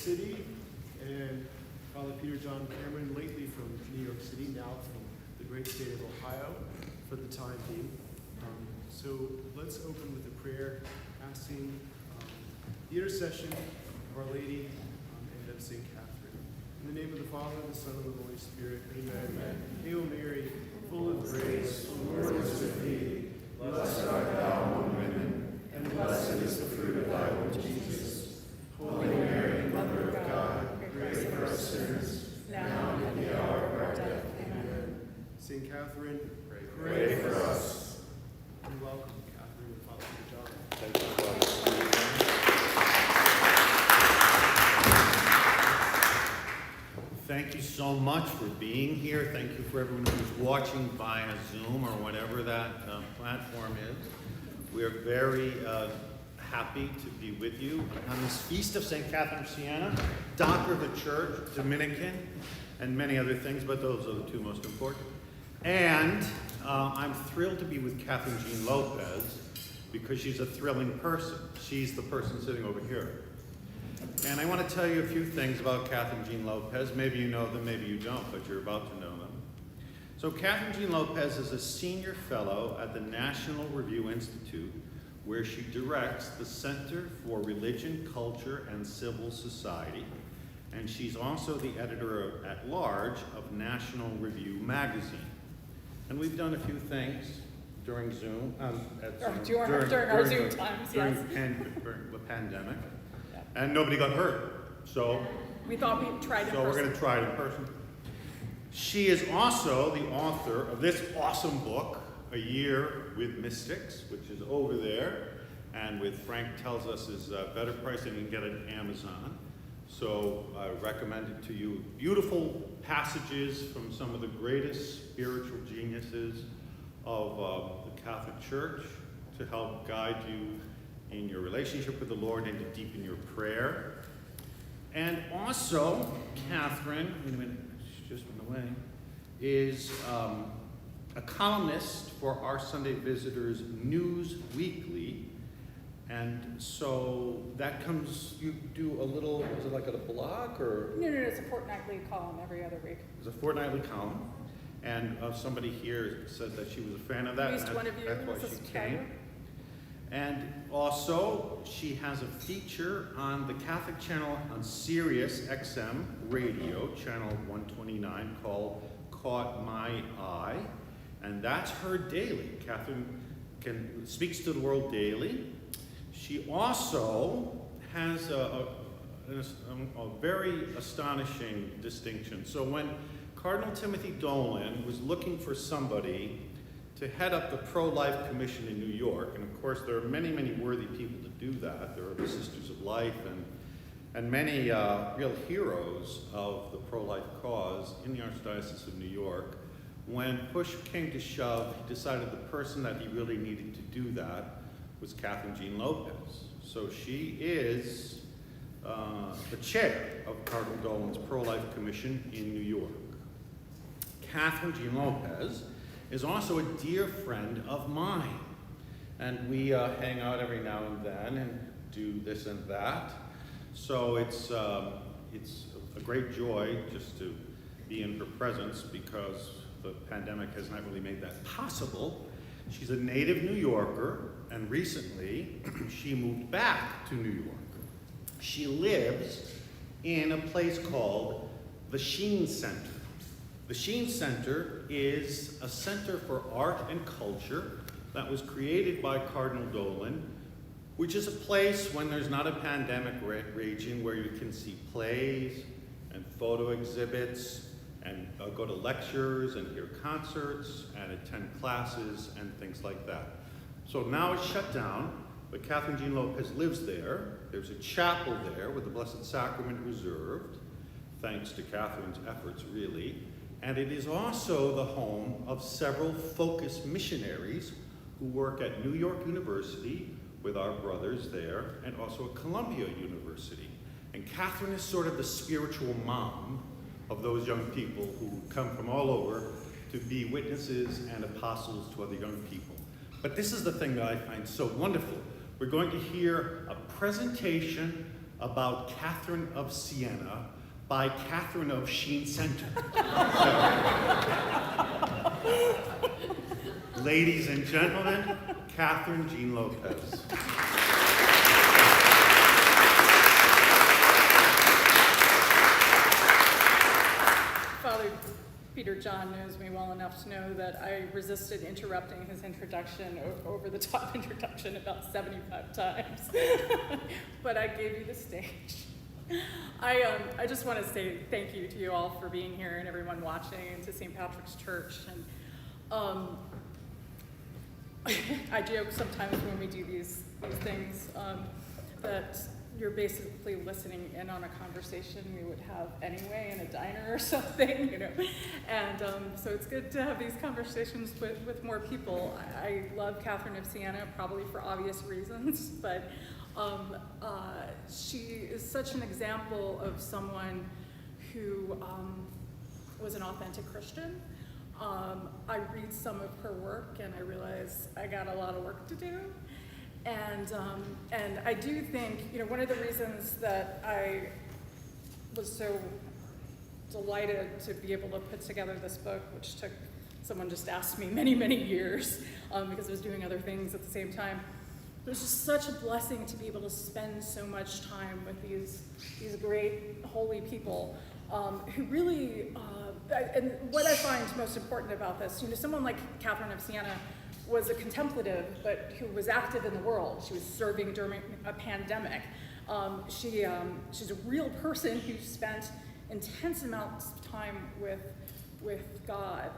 City, and Father Peter John Cameron, lately from New York City, now from the great state of Ohio, for the time being. So let's open with a prayer, asking the intercession of Our Lady and of St. Kathryn. In the name of the Father, the Son, and the Holy Spirit, amen. Hail Mary, full of grace, the Lord is with thee. Blessed art thou among women, and blessed is the fruit of thy womb, Jesus. Holy Mary, Mother of God, pray for us sinners, now and at the hour of our death. Amen. St. Kathryn, pray for us. And welcome, Kathryn and Father John. Thank you, Father. Thank you so much for being here. Thank you for everyone who's watching via Zoom or whatever that platform is. We are very happy to be with you on this feast of St. Kathryn of Siena, Doctor of the Church, Dominican, and many other things, but those are the two most important. And I'm thrilled to be with Kathryn Jean Lopez because she's a thrilling person. She's the person sitting over here. And I want to tell you a few things about Kathryn Jean Lopez. Maybe you know them, maybe you don't, but you're about to know them. So Kathryn Jean Lopez is a senior fellow at the National Review Institute, where she directs the Center for Religion, Culture, and Civil Society. And she's also the editor-at-large of National Review magazine. And we've done a few things during Zoom, during our Zoom times, yes. During the pandemic. And nobody got hurt, so we thought we'd try it in person. So we're going to try it in person. She is also the author of this awesome book, A Year with Mystics, which is over there, and with Frank tells us is a better price than you can get it on Amazon. So I recommend it to you. Beautiful passages from some of the greatest spiritual geniuses of the Catholic Church to help guide you in your relationship with the Lord and to deepen your prayer. And also, Kathryn, wait a minute, she just went away, is a columnist for our Sunday Visitors News Weekly. And so that comes, you do a little, is it like a blog or? No, it's a fortnightly column every other week. It's a fortnightly column. And somebody here said that she was a fan of that. At least one of you. That's why she came. And also, she has a feature on the Catholic channel on Sirius XM Radio, channel 129, called Caught My Eye. And that's her daily. Kathryn speaks to the world daily. She also has a very astonishing distinction. So when Cardinal Timothy Dolan was looking for somebody to head up the Pro-Life Commission in New York, and of course there are many, many worthy people to do that. There are the Sisters of Life and many real heroes of the pro-life cause in the Archdiocese of New York. When push came to shove, he decided the person that he really needed to do that was Kathryn Jean Lopez. So she is the chair of Cardinal Dolan's Pro-Life Commission in New York. Kathryn Jean Lopez is also a dear friend of mine. And we hang out every now and then and do this and that. So it's a great joy just to be in her presence because the pandemic has not really made that possible. She's a native New Yorker, and recently she moved back to New York. She lives in a place called the Sheen Center. The Sheen Center is a center for art and culture that was created by Cardinal Dolan, which is a place when there's not a pandemic raging where you can see plays and photo exhibits and go to lectures and hear concerts and attend classes and things like that. So now it's shut down, but Kathryn Jean Lopez lives there. There's a chapel there with the Blessed Sacrament reserved, thanks to Kathryn's efforts, really. And it is also the home of several focus missionaries who work at New York University with our brothers there, and also at Columbia University. And Kathryn is sort of the spiritual mom of those young people who come from all over to be witnesses and apostles to other young people. But this is the thing that I find so wonderful. We're going to hear a presentation about Kathryn of Siena by Kathryn of Sheen Center. So, ladies and gentlemen, Kathryn Jean Lopez. Father Peter John knows me well enough to know that I resisted interrupting his introduction, over-the-top introduction, about 75 times. But I gave you the stage. I just want to say thank you to you all for being here and everyone watching, and to St. Patrick's Church. And I joke sometimes when we do these things that you're basically listening in on a conversation we would have anyway in a diner or something, you know. And so it's good to have these conversations with more people. I love Kathryn of Siena, probably for obvious reasons, but she is such an example of someone who was an authentic Christian. I read some of her work and I realize I got a lot of work to do. And I do think, you know, one of the reasons that I was so delighted to be able to put together this book, which took, someone just asked me many, many years, because I was doing other things at the same time. It was just such a blessing to be able to spend so much time with these great holy people who really, and what I find most important about this, you know, someone like Kathryn of Siena was a contemplative, but who was active in the world. She was serving during a pandemic. She's a real person who spent intense amounts of time with God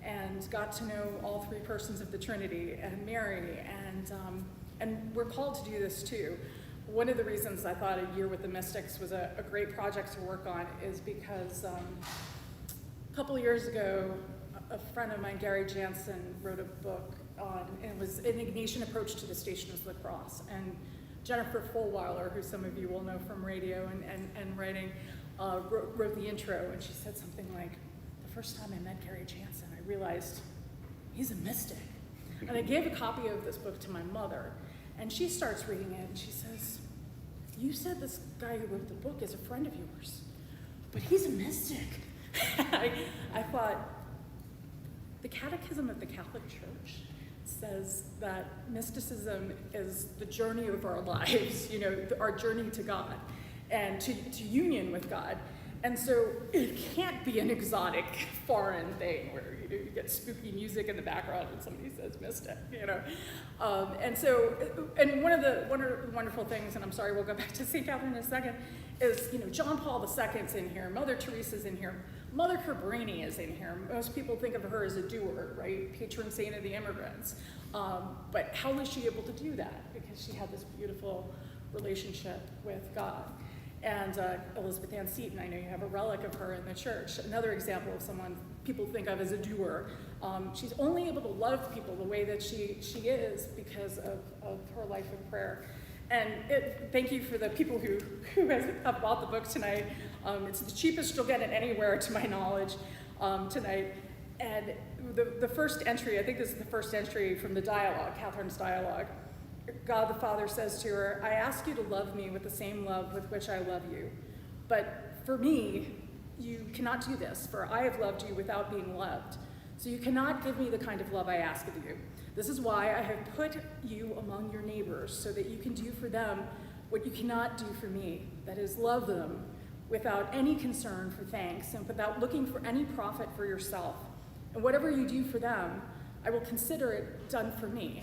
and got to know all three persons of the Trinity and Mary, and we're called to do this too. One of the reasons I thought A Year with the Mystics was a great project to work on is because a couple of years ago, a friend of mine, Gary Jansen, wrote a book on, and it was an Ignatian approach to the Stations of the Cross. And Jennifer Fulwiler, who some of you will know from radio and writing, wrote the intro, and she said something like, the first time I met Gary Jansen, I realized he's a mystic. And I gave a copy of this book to my mother, and she starts reading it, and she says, you said this guy who wrote the book is a friend of yours, but he's a mystic. I thought, the Catechism of the Catholic Church says that mysticism is the journey of our lives, you know, our journey to God and to union with God. And so it can't be an exotic foreign thing where you get spooky music in the background and somebody says mystic, you know. And one of the wonderful things, and I'm sorry, we'll go back to St. Catherine in a second, is, you know, John Paul II's in here, Mother Teresa's in here, Mother Cabrini is in here. Most people think of her as a doer, right? Patron saint of the immigrants. But how was she able to do that? Because she had this beautiful relationship with God. And Elizabeth Ann Seton, I know you have a relic of her in the church. Another example of someone people think of as a doer. She's only able to love people the way that she is because of her life in prayer. And thank you for the people who have bought the book tonight. It's the cheapest you'll get it anywhere, to my knowledge, tonight. And the first entry, I think this is the first entry from the dialogue, Kathryn's dialogue. God the Father says to her, I ask you to love me with the same love with which I love you. But for me, you cannot do this, for I have loved you without being loved. So you cannot give me the kind of love I ask of you. This is why I have put you among your neighbors, so that you can do for them what you cannot do for me, that is, love them without any concern for thanks and without looking for any profit for yourself. And whatever you do for them, I will consider it done for me.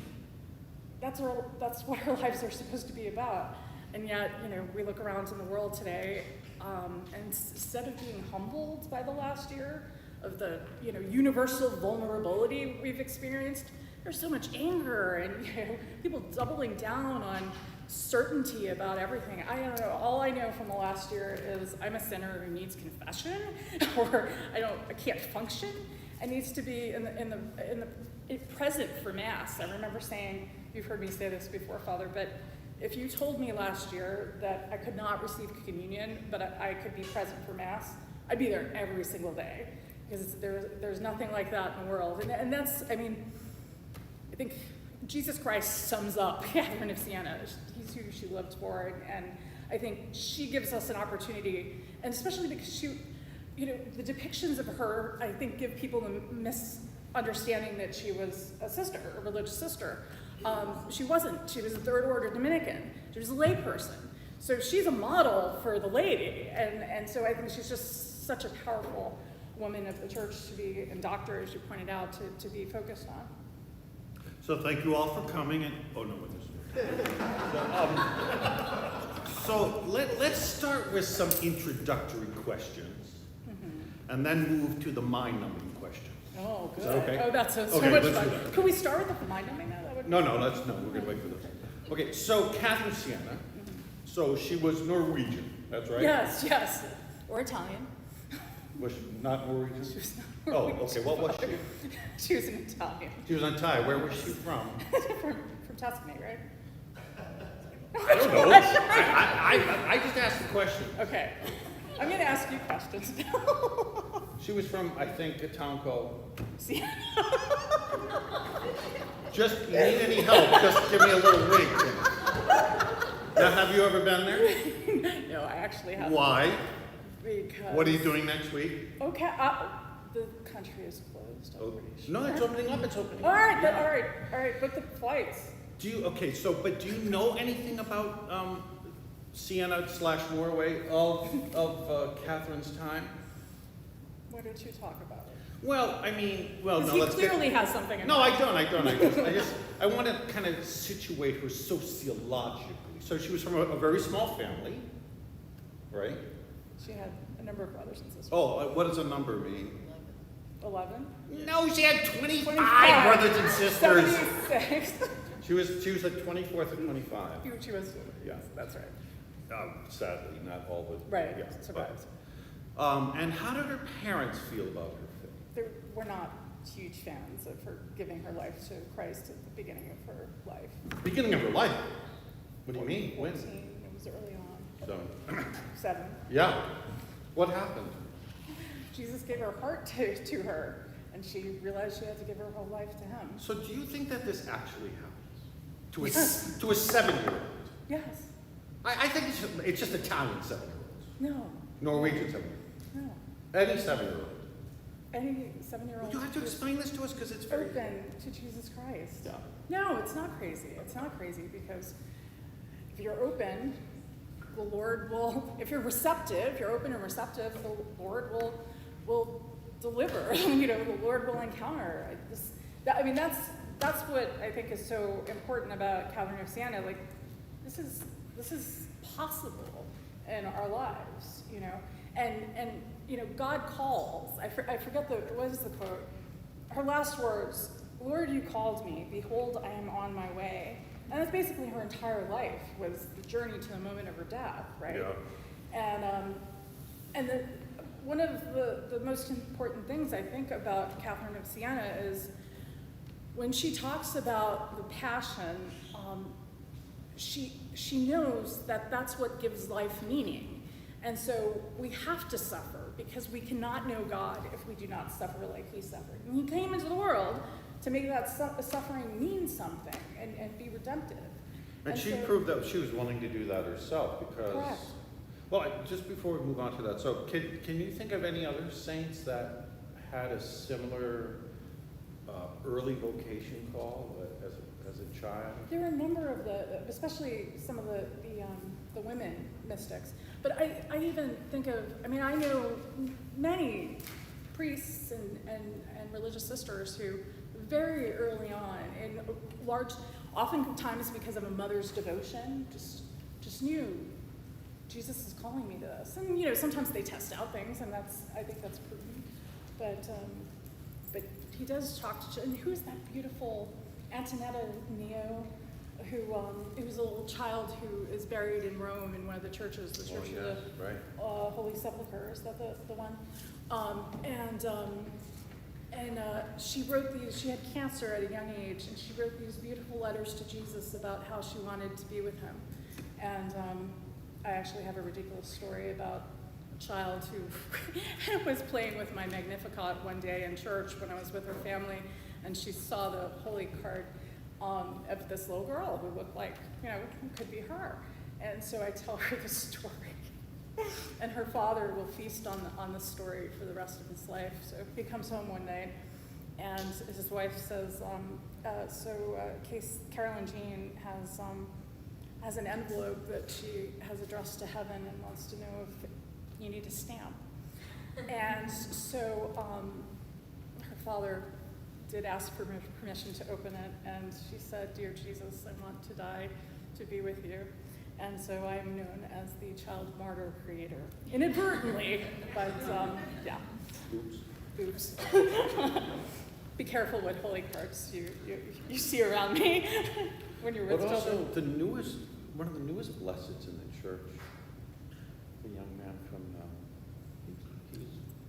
That's what our lives are supposed to be about. And yet, you know, we look around in the world today, and instead of being humbled by the last year of the, you know, universal vulnerability we've experienced, there's so much anger and, you know, people doubling down on certainty about everything. I don't know. All I know from the last year is I'm a sinner who needs confession, or I can't function. I needs to be in the present for Mass. I remember saying, you've heard me say this before, Father, but if you told me last year that I could not receive communion, but I could be present for Mass, I'd be there every single day, because there's nothing like that in the world. And that's, I mean, I think Jesus Christ sums up Kathryn of Siena. He's who she lived for, and I think she gives us an opportunity, and especially because she, the depictions of her, I think, give people the misunderstanding that she was a sister, a religious sister. She wasn't. She was a third order Dominican. She was a lay person. So she's a model for the laity, and so I think she's just such a powerful woman of the church to be, and doctor, as you pointed out, to be focused on. So thank you all for coming, and oh no, with this. So let's start with some introductory questions, and then move to the mind-numbing questions. Oh, good. Is that okay? Oh, that's so Okay, much let's fun. do that. Can we start with the mind-numbing now? That would No, we're gonna wait for this. Okay, so Kathryn Siena, so she was Norwegian, that's right? Yes. Or Italian. Was she not Norwegian? She was not Oh, Norwegian. okay, what was she? She was an Italian. She was Thai. Where was she from? from Tuscany, right? I don't know. I just asked the question. Okay. I'm going to ask you questions now. She was from, I think, a town called... Siena. Just, you need any help, just give me a little wink. Now, have you ever been there? No, I actually haven't. Why? Because... What are you doing next week? Okay, the country is closed. I'm pretty sure. No, it's opening up, it's opening All up. right, Yeah. all right, book the flights. Do you know anything about Siena/Norway of Kathryn's time? What did you talk about? Well, I mean, no, Because he let's clearly has something in No, mind. I don't. I want to kind of situate her sociologically. So she was from a very small family, right? She had a number of brothers and sisters. Oh, what does a number mean? 11? No, she had 25 25. brothers and sisters. 76. She was like 24th or 25. She was, Yeah. that's right. Sadly, not all the Right, Yeah, survives. and how did her parents feel about her faith? We're not huge fans of her giving her life to Christ at the beginning of her life. Beginning of her life. What do you mean? 14, When? it was early on. So, 7. yeah. What happened? Jesus gave her heart to her, and she realized she had to give her whole life to him. So do you think that this actually happens? To a 7-year-old? Yes. I think it's just Italian 7-year-olds. No. Norwegian 7-year-olds. No. Any 7-year-old. Any 7-year-old You have to explain this to us because it's very... open to Jesus Christ. Yeah. No, it's not crazy. It's not crazy because if you're open, the Lord will, if you're receptive, you're open and receptive, the Lord will deliver. The Lord will encounter. That's what I think is so important about Kathryn of Siena. Like, this is possible in our lives, and God calls. I forget what is the quote? Her last words: "Lord, you called me. Behold, I am on my way." And that's basically her entire life, was the journey to the moment of her death, right? Yeah. And one of the most important things I think about Kathryn of Siena is when she talks about the passion, she knows that that's what gives life meaning. And so we have to suffer because we cannot know God if we do not suffer like he suffered. And he came into the world to make that suffering mean something and be redemptive. And she so, proved that she was willing to do that herself because... Correct. Well, just before we move on to that, so can you think of any other saints that had a similar early vocation call as a child? There are a number of especially some of the women mystics. But I even think of, I know many priests and religious sisters who very early on, in oftentimes because of a mother's devotion, just knew Jesus is calling me to this. And sometimes they test out things, and I think that's prudent. But he does talk to, and who's that beautiful Antonetta Neo, who was a little child who is buried in Rome in one of the churches, the Church of the Holy Sepulchre. Is that the one? She wrote these. She had cancer at a young age, and she wrote these beautiful letters to Jesus about how she wanted to be with him. And I actually have a ridiculous story about a child who was playing with my Magnificat one day in church when I was with her family, and she saw the holy card of this little girl who looked like, could be her. And so I tell her the story. And her father will feast on the story for the rest of his life. So he comes home one night, and his wife says, Kathryn Jean has an envelope that she has addressed to heaven and wants to know if you need a stamp. And so her father did ask for permission to open it, and she said, "Dear Jesus, I want to die to be with you." And so I am known as the child martyr creator, inadvertently, but yeah. Oops. Be careful what holy cards you see around me when you're with But children. also one of the newest blesseds in the church, the young man from, he's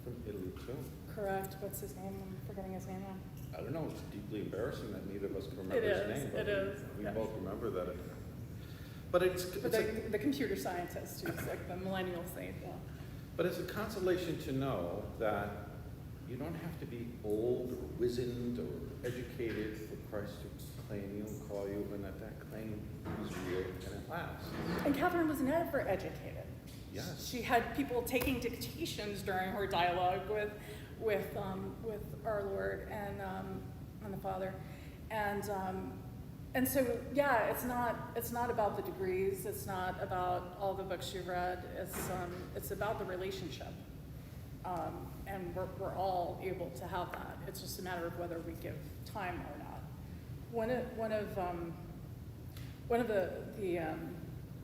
from Italy too. Correct. What's his name? I'm forgetting his name now. I don't know, it's deeply embarrassing that neither of us can remember his name. It is. We Yeah. both remember that. But it's the computer scientist who's like the millennial saint. Yeah. But it's a consolation to know that you don't have to be old or wizened or educated for Christ to claim you and call you, and that claim is real and it lasts. And Kathryn was never educated. Yes. She had people taking dictations during her dialogue with our Lord and the Father, and so yeah, it's not about the degrees. It's not about all the books you've read. It's about the relationship, and we're all able to have that. It's just a matter of whether we give time or not. One of the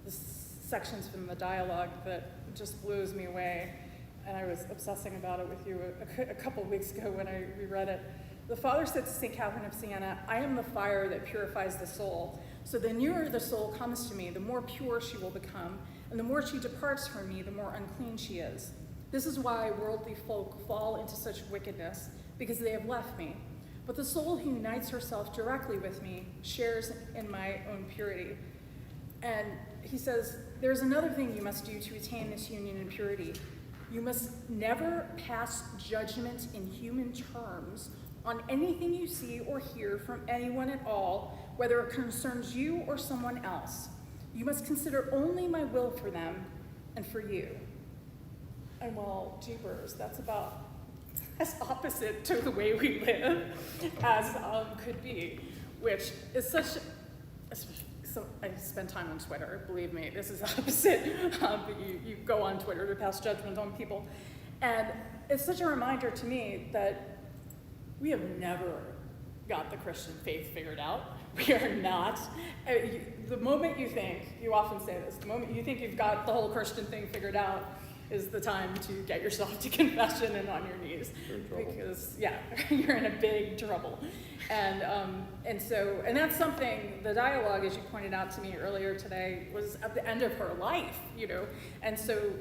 sections from the dialogue that just blows me away, and I was obsessing about it with you a couple of weeks ago when I reread it. The Father said to St. Catherine of Siena, "I am the fire that purifies the soul. So the nearer the soul comes to me, the more pure she will become, and the more she departs from me, the more unclean she is. This is why worldly folk fall into such wickedness, because they have left me. But the soul who unites herself directly with me shares in my own purity." And he says, there's another thing you must do to attain this union and purity. You must never pass judgment in human terms on anything you see or hear from anyone at all, whether it concerns you or someone else. You must consider only my will for them and for you. And well, jeepers, that's about as opposite to the way we live as could be, which is such. So I spend time on Twitter. Believe me, this is opposite. But you go on Twitter to pass judgment on people, and it's such a reminder to me that we have never got the Christian faith figured out. We are not. The moment you think, you often say this, the moment you think you've got the whole Christian thing figured out is the time to get yourself to confession and on your knees. You're in trouble. Because, yeah, you're in a big trouble. And that's something, the dialogue, as you pointed out to me earlier today, was at the end of her life, you know. And so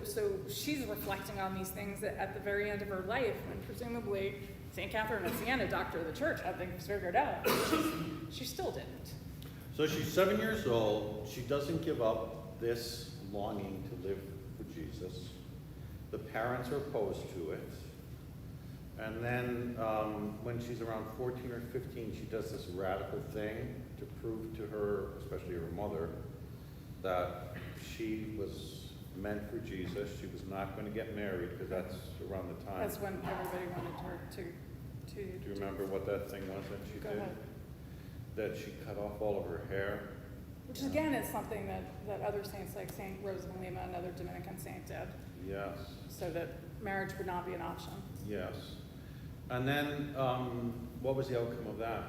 she's reflecting on these things at the very end of her life, when presumably St. Catherine of Siena, doctor of the church, had things figured out. She still didn't. So she's 7 years old. She doesn't give up this longing to live for Jesus. The parents are opposed to it. And then when she's around 14 or 15, she does this radical thing to prove to her, especially her mother, that she was meant for Jesus. She was not going to get married, because that's around the time. That's when everybody wanted her to. Do you remember what that thing was that she Go did? ahead. That she cut off all of her hair. Which again is something that other saints like Saint Rose of Lima, another Dominican saint, did, Yes, so that marriage would not be an option. yes. And then what was the outcome of that?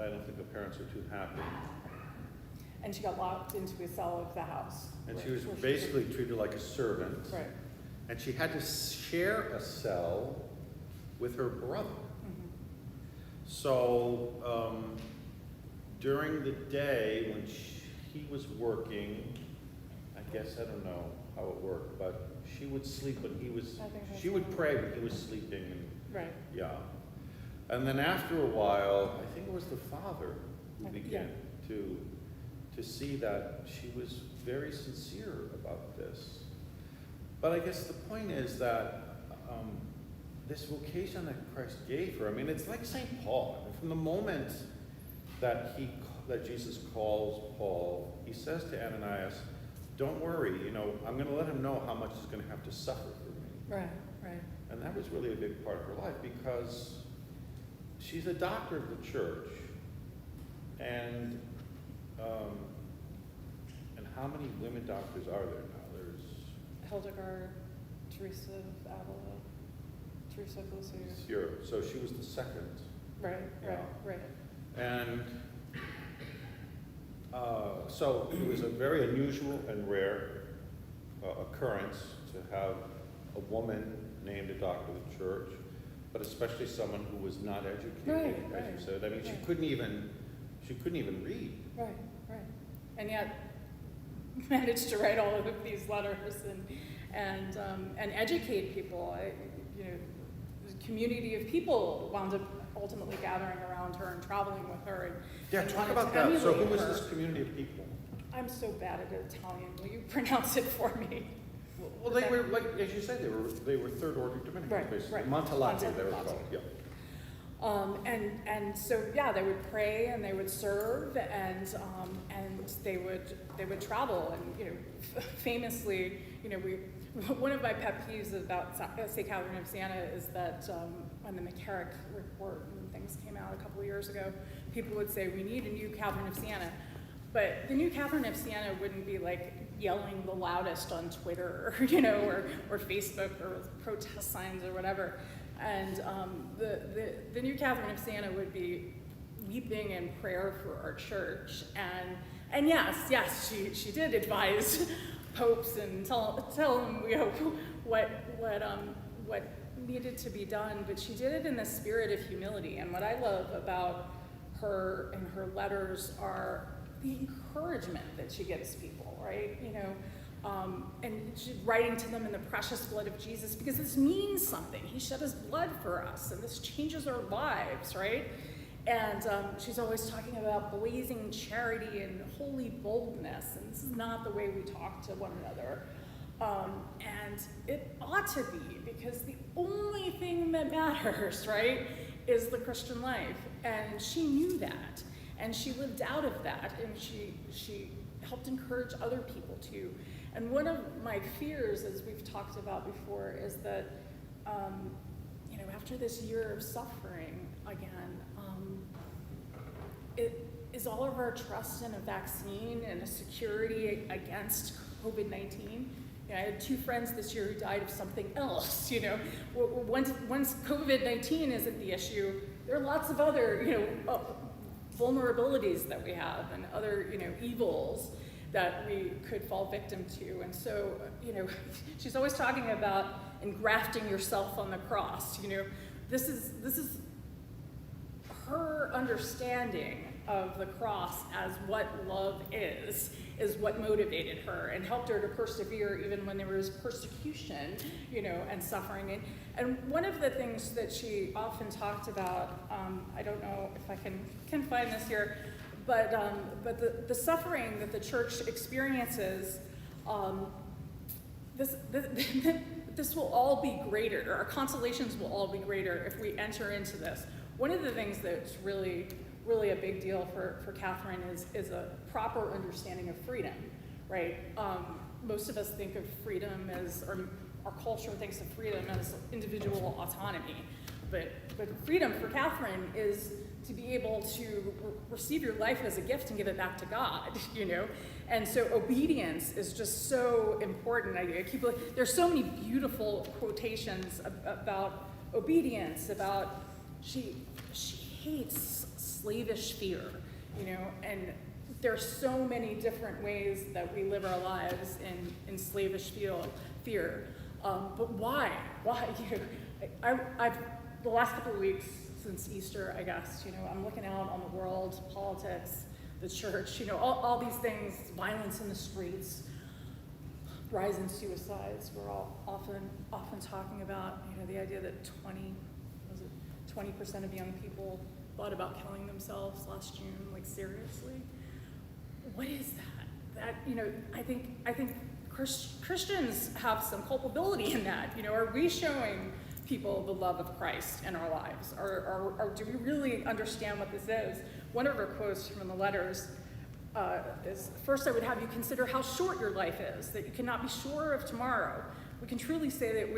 I don't think the parents were too happy. And she got locked into a cell of the house. And she was basically treated like a servant. Right. And she had to share a cell with her brother. Mm-hmm. So during the day when he was working, I guess, I don't know how it worked, but she would sleep when he was, she would pray when he was sleeping. And, Right. yeah. And then after a while, I think it was the father who began to see that she was very sincere about this. But I guess the point is that this vocation that Christ gave her, I mean, it's like St. Paul. From the moment that that Jesus calls Paul, he says to Ananias, don't worry, I'm going to let him know how much he's going to have to suffer for me. Right, right. And that was really a big part of her life because she's a doctor of the church. And how many women doctors are there now? There's Hildegard, Teresa of Avila, Teresa of Lisieux. Sure. So she was the second. Right, Yeah. right. And so it was a very unusual and rare occurrence to have a woman named a doctor of the church, but especially someone who was not educated, as you said. I mean, she couldn't even read. Right. And yet managed to write all of these letters and educate people. The community of people wound up ultimately gathering around her and traveling with her. And Talk wanted about to that. So who emulate was her. this community of people? I'm so bad at Italian. Will you pronounce it for me? Well, they were, like, as you said, they were third order Dominicans, Right, basically. right. Montellati, they were Montellati. called, yeah. And so they would pray and they would serve and they would travel and famously one of my pet peeves about St. Kathryn of Siena is that when the McCarrick report and things came out a couple of years ago, people would say we need a new Kathryn of Siena, but the new Kathryn of Siena wouldn't be like yelling the loudest on Twitter or Facebook or with protest signs or whatever. And the new Kathryn of Siena would be weeping in prayer for our church. And yes, she did advise popes and tell them what needed to be done, but she did it in the spirit of humility. And what I love about her and her letters are the encouragement that she gives people, right? And she's writing to them in the precious blood of Jesus because this means something. He shed his blood for us, and this changes our lives, right? And she's always talking about blazing charity and holy boldness, and this is not the way we talk to one another. And it ought to be, because the only thing that matters, right, is the Christian life. And she knew that, and she lived out of that, and she helped encourage other people too. And one of my fears, as we've talked about before, is that, after this year of suffering again, is all of our trust in a vaccine and a security against COVID-19? I had 2 friends this year who died of something else. Once COVID-19 isn't the issue, there are lots of other, vulnerabilities that we have and other, evils that we could fall victim to. And so, she's always talking about engrafting yourself on the cross. This is her understanding of the cross as what love is what motivated her and helped her to persevere even when there was persecution, and suffering. And one of the things that she often talked about, I don't know if I can find this here, but the suffering that the church experiences, this will all be greater. Our consolations will all be greater if we enter into this. One of the things that's really a big deal for Kathryn is a proper understanding of freedom, right? Most of us think of freedom as, or our culture thinks of freedom as individual autonomy, but freedom for Kathryn is to be able to receive your life as a gift and give it back to God, And so obedience is just so important. There's so many beautiful quotations about obedience, about she hates slavish fear, and there's so many different ways that we live our lives in slavish fear. But why? I've the last couple of weeks since Easter, I guess, I'm looking out on the world, politics, the church, all these things, violence in the streets, rise in suicides. We're all often talking about, the idea that 20% of young people thought about killing themselves last June. Like, seriously? What is that? I think Christians have some culpability in that. Are we showing people the love of Christ in our lives? Or do we really understand what this is? one of her quotes from the letters is, first I would have you consider how short your life is, that you cannot be sure of tomorrow. We can truly say that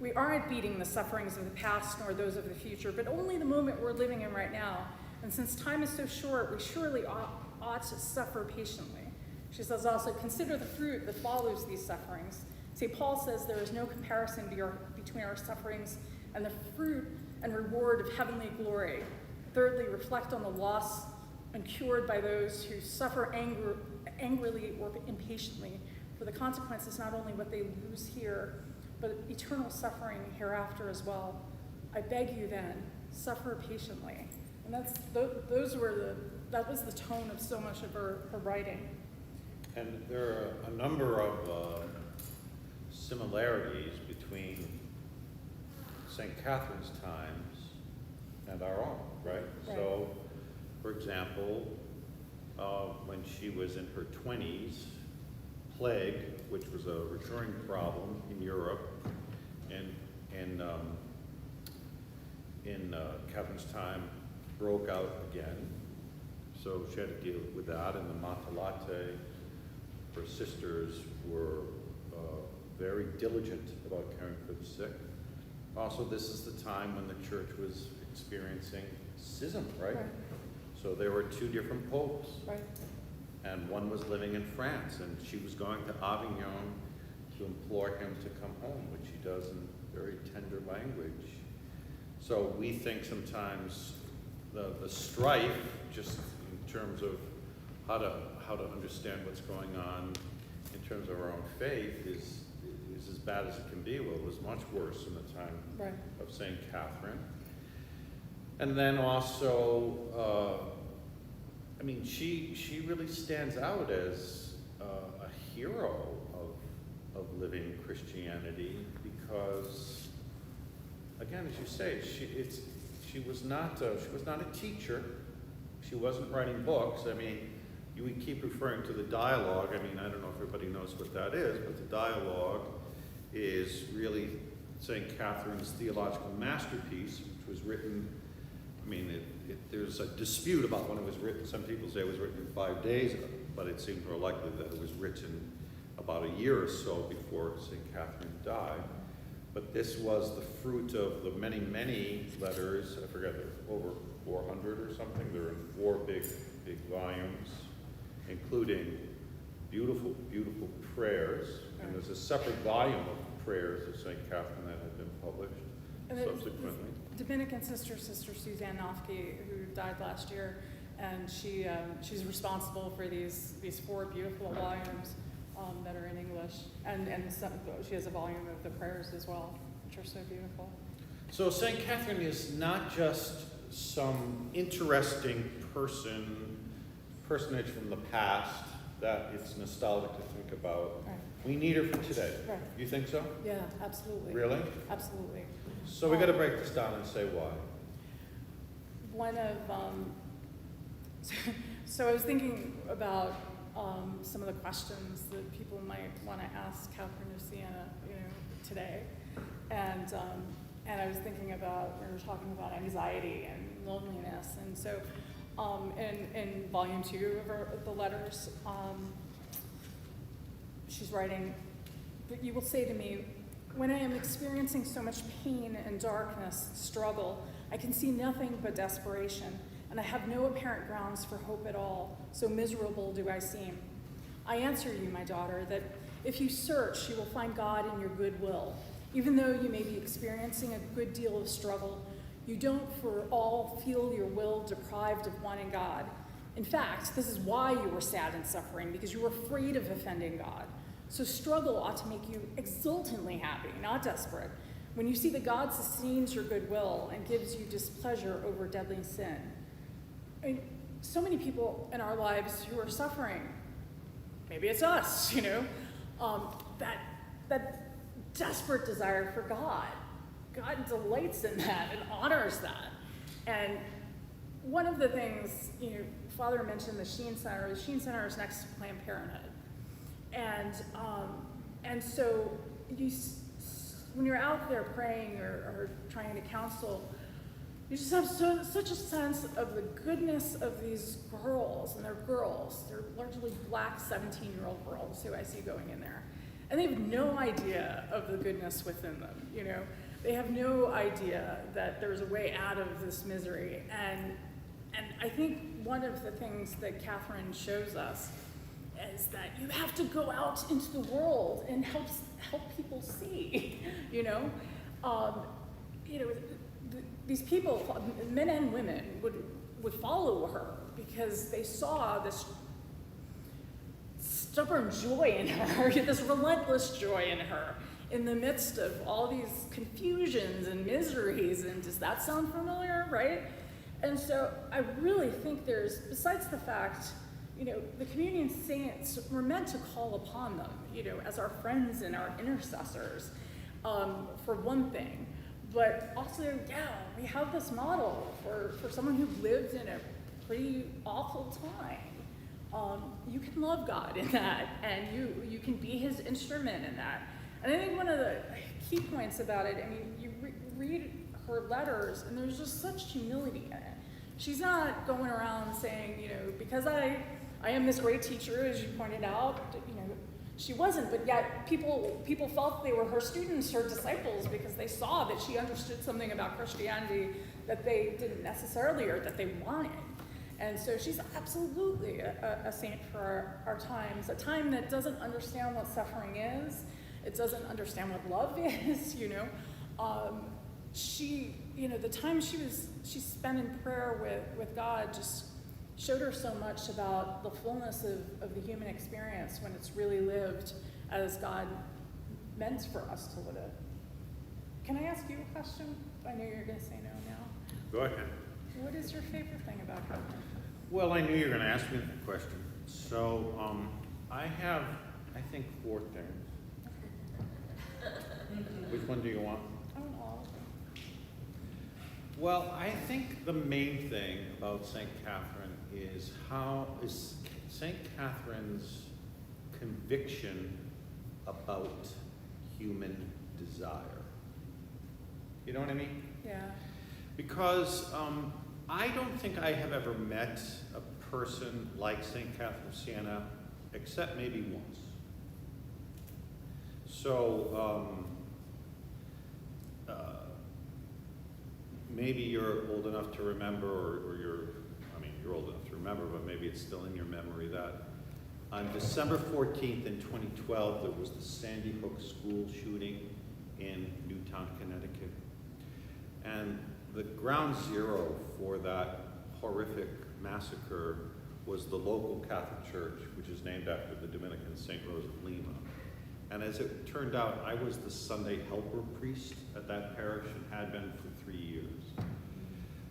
we aren't beating the sufferings of the past nor those of the future, but only the moment we're living in right now. And since time is so short, we surely ought to suffer patiently. She says also, consider the fruit that follows these sufferings. St. Paul says there is no comparison between our sufferings and the fruit and reward of heavenly glory. Thirdly, reflect on the loss incurred by those who suffer angrily or impatiently, for the consequence is not only what they lose here, but eternal suffering hereafter as well. I beg you then, suffer patiently. And that was the tone of so much of her writing. And there are a number of similarities between St. Catherine's times and our own, right? So, for example, when she was in her 20s, plague, which was a recurring problem in Europe, and in Catherine's time, broke out again. So she had to deal with that, and the Mattalate, her sisters, were very diligent about caring for the sick. Also, this is the time when the church was experiencing schism, right? So there were two different popes. Right. And one was living in France, and she was going to Avignon to implore him to come home, which he does in very tender language. So we think sometimes the strife, just in terms of how to understand what's going on in terms of our own faith, is as bad as it can be. Well, it was much worse in the time of St. Catherine. And then also, she really stands out as a hero of living Christianity, because, again, as you say, she was not a teacher. She wasn't writing books. We keep referring to the dialogue. I don't know if everybody knows what that is, but the dialogue is really St. Catherine's theological masterpiece, which was written, there's a dispute about when it was written. Some people say it was written in 5 days, but it seems more likely that it was written about a year or so before St. Catherine died. But this was the fruit of the many, many letters. I forget, there were over 400 or something. They're in 4 big volumes, including beautiful, beautiful prayers. And there's a separate volume of prayers of St. Catherine that have been published subsequently. Dominican Sister Suzanne Nofke, who died last year, and she's responsible for these 4 beautiful volumes that are in English, and she has a volume of the prayers as well, which are so beautiful. So St. Catherine is not just some interesting personage from the past that it's nostalgic to think about. Right. We need her for today. Right. You think so? Yeah, absolutely. Really? Absolutely. So we got to break this down and say why. One of so I was thinking about some of the questions that people might want to ask Kathryn of Siena, today, and I was thinking about, we were talking about anxiety and loneliness, and so in volume 2 of the letters, she's writing, "But you will say to me, when I am experiencing so much pain and darkness, struggle, I can see nothing but desperation, and I have no apparent grounds for hope at all, so miserable do I seem. I answer you, my daughter, that if you search, you will find God in your good will. Even though you may be experiencing a good deal of struggle, you don't for all feel your will deprived of wanting God. In fact, this is why you were sad and suffering, because you were afraid of offending God. So struggle ought to make you exultantly happy, not desperate, when you see that God sustains your goodwill and gives you displeasure over deadly sin." So many people in our lives who are suffering, maybe it's us, that desperate desire for God. God delights in that and honors that. And one of the things, Father mentioned the Sheen Center. The Sheen Center is next to Planned Parenthood. And so when you're out there praying or trying to counsel, you just have such a sense of the goodness of these girls, and they're girls. They're largely black 17-year-old girls who I see going in there. And they have no idea of the goodness within them, you know? They have no idea that there's a way out of this misery. And I think one of the things that Kathryn shows us is that you have to go out into the world and help people see, you know? These people, men and women, would follow her because they saw this stubborn joy in her, this relentless joy in her, in the midst of all these confusions and miseries. And does that sound familiar, right? And so I really think there's, besides the fact, you know, the communion saints, we're meant to call upon them, you know, as our friends and our intercessors, for one thing. But also, yeah, we have this model for someone who lived in a pretty awful time. You can love God in that, and you can be his instrument in that. And I think one of the key points about it, I mean, you read her letters, and there's just such humility in it. She's not going around saying, you know, because I am this great teacher, as you pointed out, you know, she wasn't, but yet people felt they were her students, her disciples, because they saw that she understood something about Christianity that they didn't necessarily, or that they wanted. And so she's absolutely a saint for our times, a time that doesn't understand what suffering is. It doesn't understand what love is, you know. She, you know, the time she spent in prayer with God just showed her so much about the fullness of the human experience when it's really lived as God meant for us to live it. Can I ask you a question? I know you're going to say no now. Go ahead. What is your favorite thing about Kathryn? Well, I knew you were going to ask me that question. So I have, I think, 4 things. Which one do you want? I want all of them. Well, I think the main thing about St. Kathryn is St. Kathryn's conviction about human desire. You know what I mean? Yeah. Because I don't think I have ever met a person like St. Catherine of Siena, except maybe once. So maybe you're old enough to remember, or you're old enough to remember, but maybe it's still in your memory that on December 14th in 2012, there was the Sandy Hook school shooting in Newtown, Connecticut. And the ground zero for that horrific massacre was the local Catholic church, which is named after the Dominican St. Rose of Lima. And as it turned out, I was the Sunday helper priest at that parish and had been for 3 years.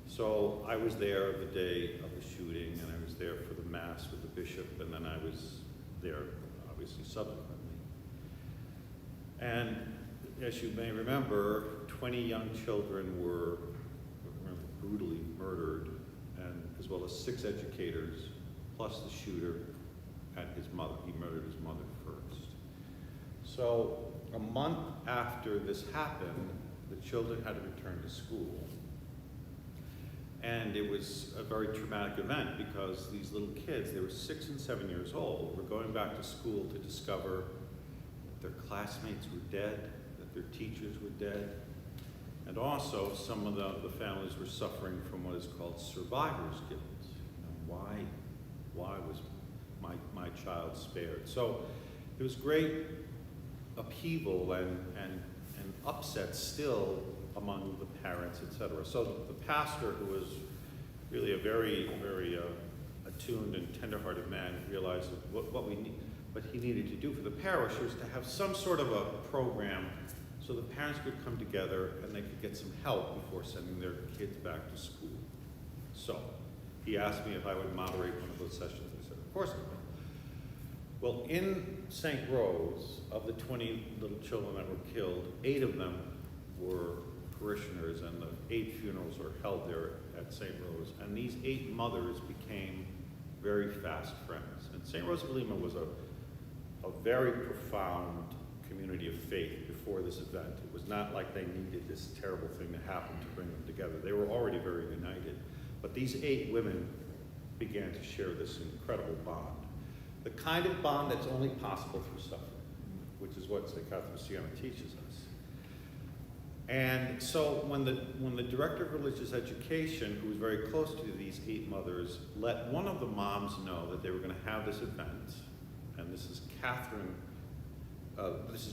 So I was there the day of the shooting, and I was there for the mass with the bishop, and then I was there, obviously, subsequently. And as you may remember, 20 young children were brutally murdered, and as well as 6 educators, plus the shooter and his mother. He murdered his mother first. So a month after this happened, the children had to return to school. And it was a very traumatic event because these little kids, they were 6 and 7 years old, were going back to school to discover that their classmates were dead, that their teachers were dead. And also, some of the families were suffering from what is called survivor's guilt. You know, why was my child spared? So there was great upheaval and upset still among the parents, etc. So the pastor, who was really a very, very attuned and tenderhearted man, realized that what he needed to do for the parish was to have some sort of a program so the parents could come together and they could get some help before sending their kids back to school. So he asked me if I would moderate one of those sessions. I said, of course I will. Well, in St. Rose, of the 20 little children that were killed, 8 of them were parishioners, and the 8 funerals were held there at St. Rose. And these 8 mothers became very fast friends. And St. Rose of Lima was a very profound community of faith before this event. It was not like they needed this terrible thing to happen to bring them together. They were already very united. But these 8 women began to share this incredible bond. The kind of bond that's only possible through suffering, which is what St. Kathryn of Siena teaches us. And so when the director of religious education, who was very close to these 8 mothers, let one of the moms know that they were going to have this event, and this is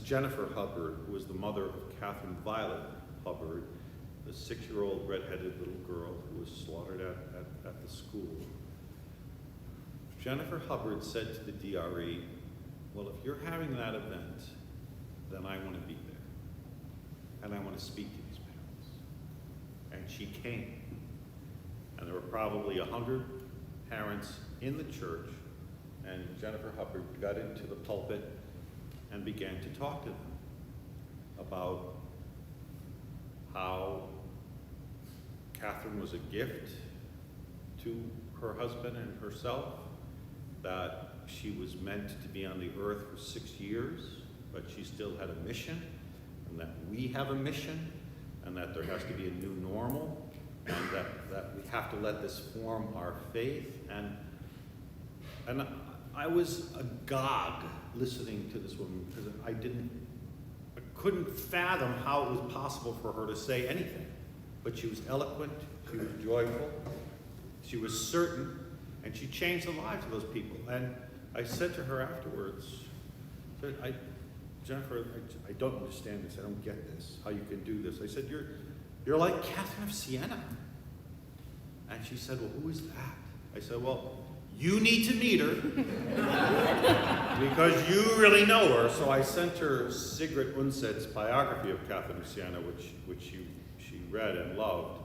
Jennifer Hubbard, who was the mother of Catherine Violet Hubbard, the 6-year-old redheaded little girl who was slaughtered at the school. Jennifer Hubbard said to the DRE, well, if you're having that event, then I want to be there. And I want to speak to these parents. And she came. And there were probably 100 parents in the church, and Jennifer Hubbard got into the pulpit and began to talk to them about how Kathryn was a gift to her husband and herself, that she was meant to be on the earth for 6 years, but she still had a mission, and that we have a mission, and that there has to be a new normal, and that we have to let this form our faith. And I was agog listening to this woman, because I couldn't fathom how it was possible for her to say anything. But she was eloquent, she was joyful, she was certain, and she changed the lives of those people. And I said to her afterwards, Jennifer, I don't understand this. I don't get this, how you can do this. I said, you're like Kathryn of Siena. And she said, well, who is that? I said, well, you need to meet her because you really know her. So I sent her Sigrid Undset's biography of Kathryn of Siena, which she read and loved.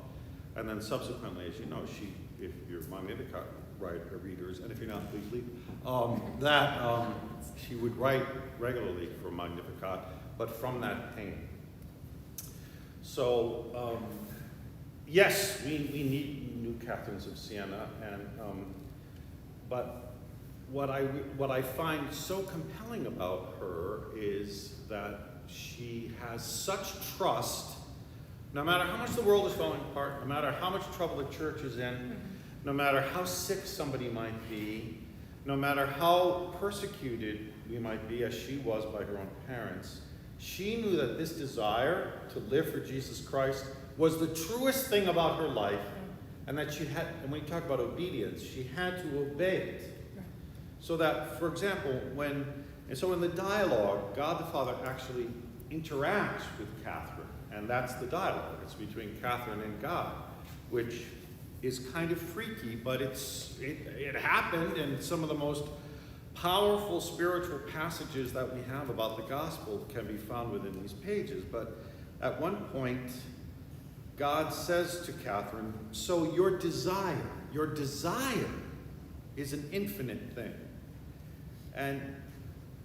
And then subsequently, as you know, if you're Magnificat readers, and if you're not, please leave, she would write regularly for Magnificat, but from that pain. So, yes, we need new Kathryns of Siena, but what I find so compelling about her is that she has such trust, no matter how much the world is falling apart, no matter how much trouble the church is in, no matter how sick somebody might be, no matter how persecuted we might be, as she was by her own parents, she knew that this desire to live for Jesus Christ was the truest thing about her life, and that she had, and when you talk about obedience, she had to obey it. So that, for example, in the dialogue, God the Father actually interacts with Kathryn, and that's the dialogue. It's between Kathryn and God, which is kind of freaky, but it happened, and some of the most powerful spiritual passages that we have about the gospel can be found within these pages. But at one point, God says to Kathryn, so your desire is an infinite thing. And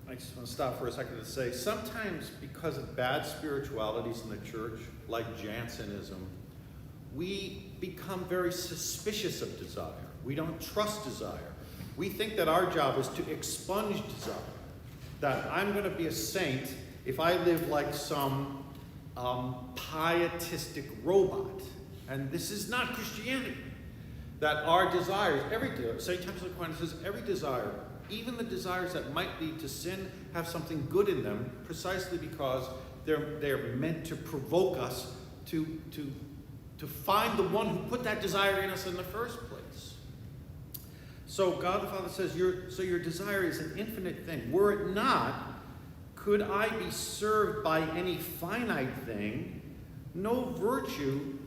I just want to stop for a second to say, sometimes because of bad spiritualities in the church, like Jansenism, we become very suspicious of desire. We don't trust desire. We think that our job is to expunge desire. That I'm going to be a saint if I live like some pietistic robot. And this is not Christianity. That our desires, St. Thomas Aquinas says, every desire, even the desires that might lead to sin, have something good in them, precisely because they're meant to provoke us to find the one who put that desire in us in the first place. So God the Father says, your desire is an infinite thing. Were it not, could I be served by any finite thing, no virtue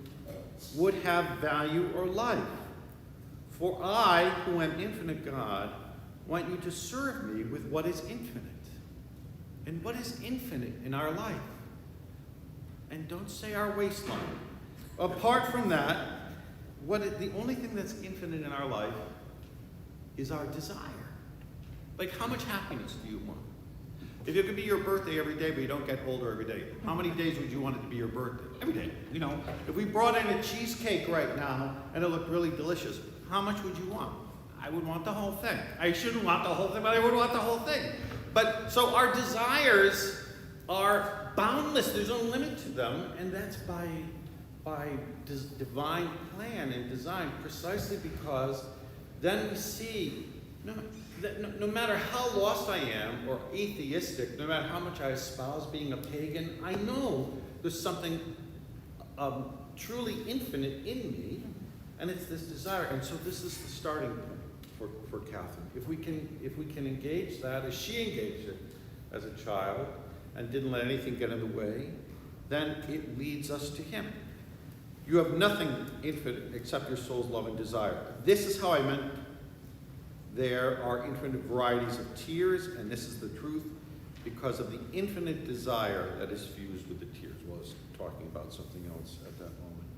would have value or life. For I, who am infinite God, want you to serve me with what is infinite. And what is infinite in our life? And don't say our waistline. Apart from that, the only thing that's infinite in our life is our desire. Like, how much happiness do you want? If it could be your birthday every day, but you don't get older every day, how many days would you want it to be your birthday? Every day. You know, if we brought in a cheesecake right now and it looked really delicious, how much would you want? I would want the whole thing. I shouldn't want the whole thing, but I would want the whole thing. But so our desires are boundless. There's no limit to them, and that's by divine plan and design, precisely because then we see, no matter how lost I am or atheistic, no matter how much I espouse being a pagan, I know there's something truly infinite in me, and it's this desire. And so this is the starting point for Kathryn. If we can engage that as she engaged it as a child and didn't let anything get in the way, then it leads us to him. You have nothing infinite except your soul's love and desire. This is how I meant. There are infinite varieties of tears, and this is the truth, because of the infinite desire that is fused with the tears. Well, I was talking about something else at that moment.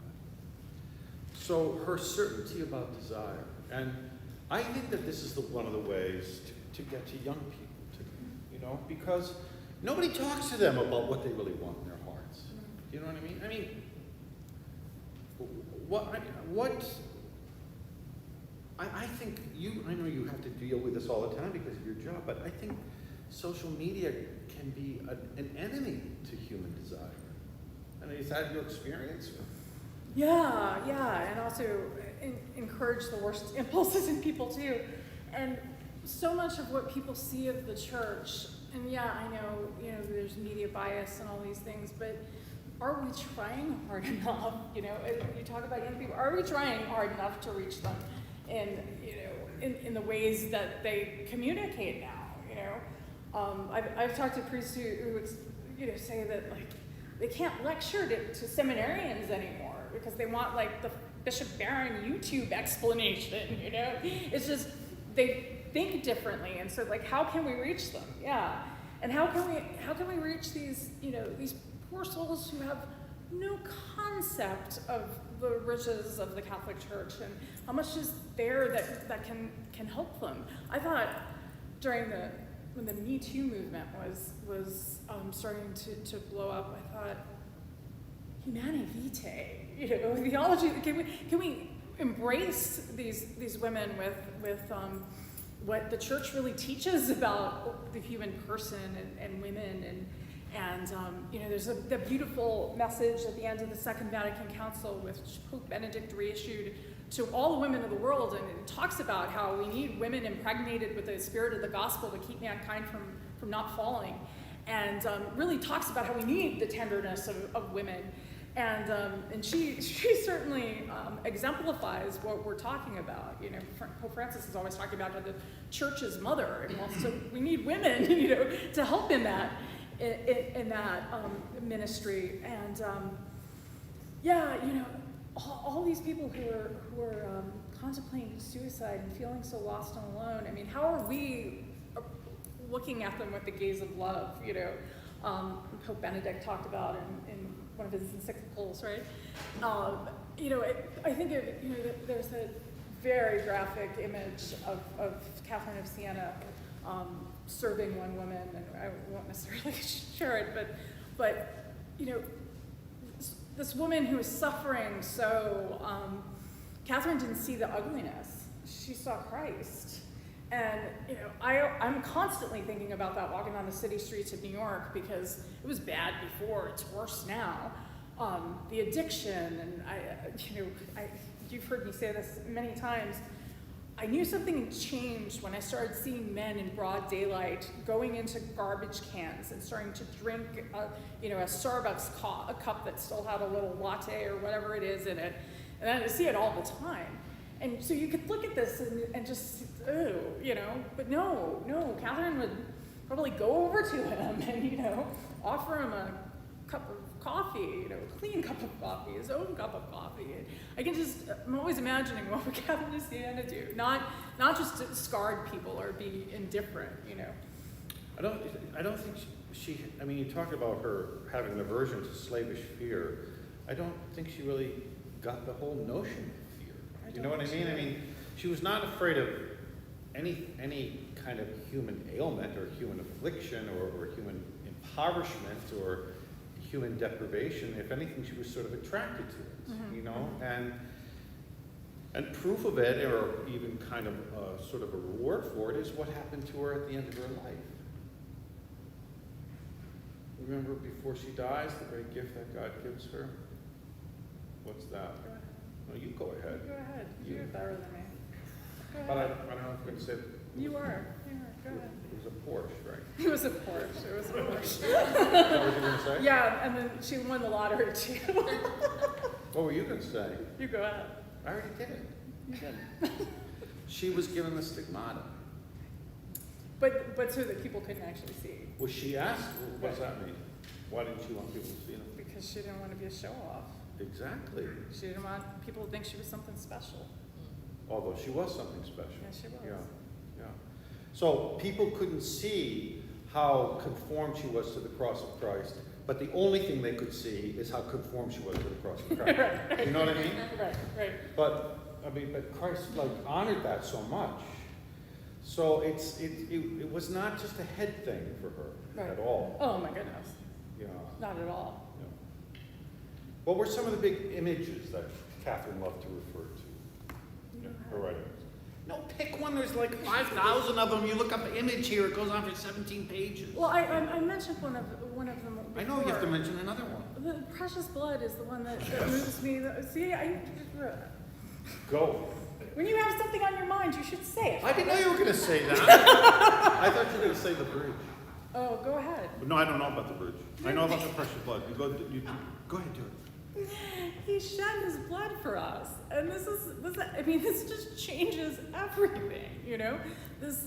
So her certainty about desire, and I think that this is one of the ways to get to young people, because nobody talks to them about what they really want in their hearts. You know what I mean? I mean, I think I know you have to deal with this all the time because of your job, but I think social media can be an enemy to human desire. I mean, is that your experience? Yeah, and also encourage the worst impulses in people too. And so much of what people see of the church, and yeah, I know, there's media bias and all these things, but are we trying hard enough? You talk about young people, are we trying hard enough to reach them in the ways that they communicate now? I've talked to priests who would say that they can't lecture to seminarians anymore because they want the Bishop Barron YouTube explanation. It's just they think differently, and so how can we reach them? Yeah, and how can we reach these these poor souls who have no concept of the riches of the Catholic Church and how much is there that can help them. I thought when the Me Too movement was starting to blow up, I thought, Humanae Vitae, theology. Can we embrace these women with what the Church really teaches about the human person and women and there's the beautiful message at the end of the Second Vatican Council, which Pope Benedict reissued to all the women of the world, and it talks about how we need women impregnated with the spirit of the gospel to keep mankind from not falling, and really talks about how we need the tenderness of women, and she certainly exemplifies what we're talking about. Pope Francis is always talking about the Church's mother, and so we need women, to help in that. In that ministry, and all these people who are contemplating suicide and feeling so lost and alone. I mean, how are we looking at them with the gaze of love? Pope Benedict talked about in one of his encyclicals, right? I think there's a very graphic image of Kathryn of Siena. Serving one woman, and I won't necessarily share it, but this woman who is suffering so, Kathryn didn't see the ugliness. She saw Christ. And I'm constantly thinking about that walking on the city streets of New York, because it was bad before, it's worse now. The addiction, and you've heard me say this many times, I knew something had changed when I started seeing men in broad daylight going into garbage cans and starting to drink, a Starbucks a cup that still had a little latte or whatever it is in it, and I see it all the time. And so you could look at this and just, but no, Kathryn would probably go over to him and offer him a cup of coffee, a clean cup of coffee, his own cup of coffee. I'm always imagining what would Kathryn of Siena do, not just to discard people or be indifferent, I don't think she you talk about her having an aversion to slavish fear. I don't think she really got the whole notion of fear. You know what I mean? I mean, she was not afraid of any kind of human ailment or human affliction or human impoverishment or human deprivation. If anything, she was sort of attracted to it, and proof of it, or even kind of sort of a reward for it, is what happened to her at the end of her life. remember before she dies, the great gift that God gives her? What's that? Go ahead. No, you go ahead. Go ahead. You- You're better than me. Go But I ahead. don't know if we can say. You are. Go ahead. It was a Porsche, right? It was a Porsche. It was a Porsche. Is that what you were going to say? Yeah, and then she won the lottery too. What were you going to say? You go ahead. I already did it. You did. She was given the stigmata. But so that people couldn't actually see, Was she asked? What does that mean? Why didn't she want people to see them? because she didn't want to be a show-off. Exactly. She didn't want people to think she was something special. Although she was something special. Yeah, she was. Yeah. So people couldn't see how conformed she was to the cross of Christ, but the only thing they could see is how conformed she was to the cross of Christ. Right. You know what I mean? Right. But Christ honored that so much. So it was not just a head thing for her Right. at all. Oh my goodness, Yeah. not at all. Yeah. What were some of the big images that Kathryn loved to refer to in her writings? No, pick one. There's like 5,000 of them. You look up the image here. It goes on for 17 pages. Well, I mentioned one of them before. I know you have to mention another one. The precious blood is the one that moves me. See, Go. when you have something on your mind, you should say it. I didn't know you were going to say that. I thought you were going to say the bridge. Oh, go ahead. No, I don't know about the bridge. I know about the precious blood. You go ahead, do it. He shed his blood for us, and this just changes everything. You know, this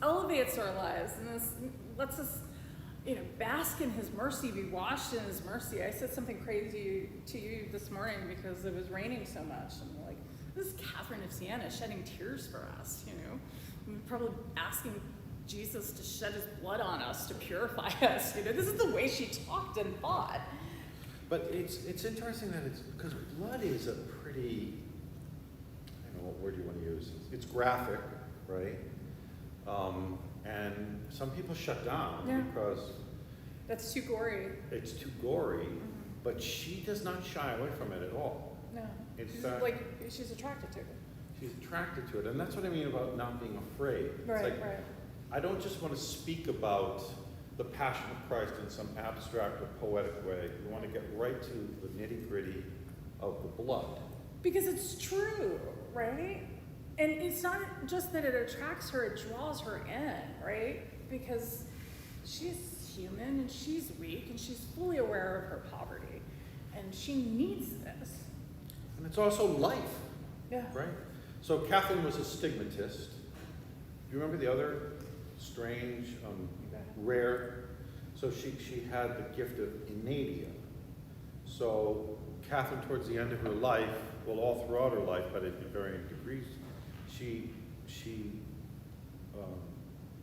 elevates our lives, and this lets us, bask in His mercy, be washed in His mercy. I said something crazy to you this morning because it was raining so much, and like, this is Kathryn of Siena shedding tears for us. And probably asking Jesus to shed His blood on us to purify us. This is the way she talked and thought. But it's interesting that it's because blood is a pretty, I don't know what word you want to use. It's graphic, right? And some people shut down because That's too gory. it's too gory. Mm-hmm. But she does not shy away from it at all. No. In She's fact, she's attracted to it. she's attracted to it, and that's what I mean about not being afraid. It's like, Right. I don't just want to speak about the passion of Christ in some abstract or poetic way. We want to get right to the nitty-gritty of the blood. Because it's true, right? And it's not just that it attracts her, it draws her in, right? Because she's human and she's weak and she's fully aware of her poverty. And she needs this. And it's also life, Yeah. right? So Kathryn was a stigmatist. Do you remember the other strange, rare? So she had the gift of inadia. So Kathryn, towards the end of her life, well, all throughout her life, but at varying degrees, she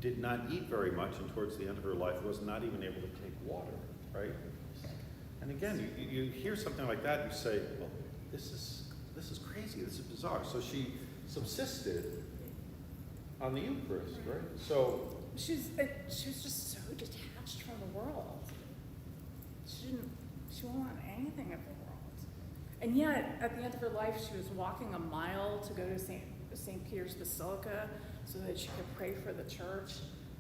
did not eat very much, and towards the end of her life was not even able to take water, right? And again, you hear something like that, and you say, well, this is crazy, this is bizarre. So she subsisted on the Eucharist, right? So She was just so detached from the world. She didn't want anything of the world. And yet, at the end of her life, she was walking a mile to go to St. Peter's Basilica so that she could pray for the church.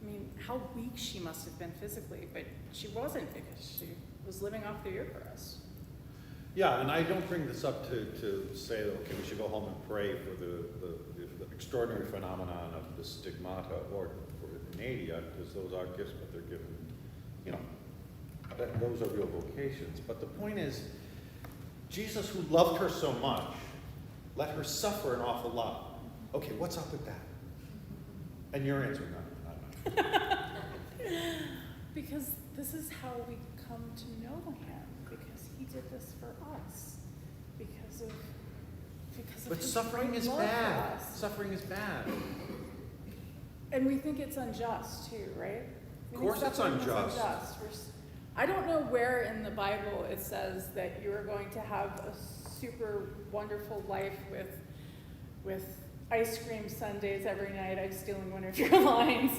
I mean, how weak she must have been physically, but she wasn't because she was living off the Eucharist. yeah, and I don't bring this up to say that, okay, we should go home and pray for the extraordinary phenomenon of the stigmata or for inadia, because those are gifts, but they're given, those are real vocations. But the point is, Jesus, who loved her so much, let her suffer an awful lot. Okay, what's up with that? And your answer, no, not mine. Because this is how we come to know Him, because He did this for us. Because of But His suffering great is love for bad. us. Suffering is bad. And we think it's unjust too, right? Of course it's unjust. I don't know where in the Bible it says that you are going to have a super wonderful life with ice cream sundaes every night. I'm stealing one of your lines,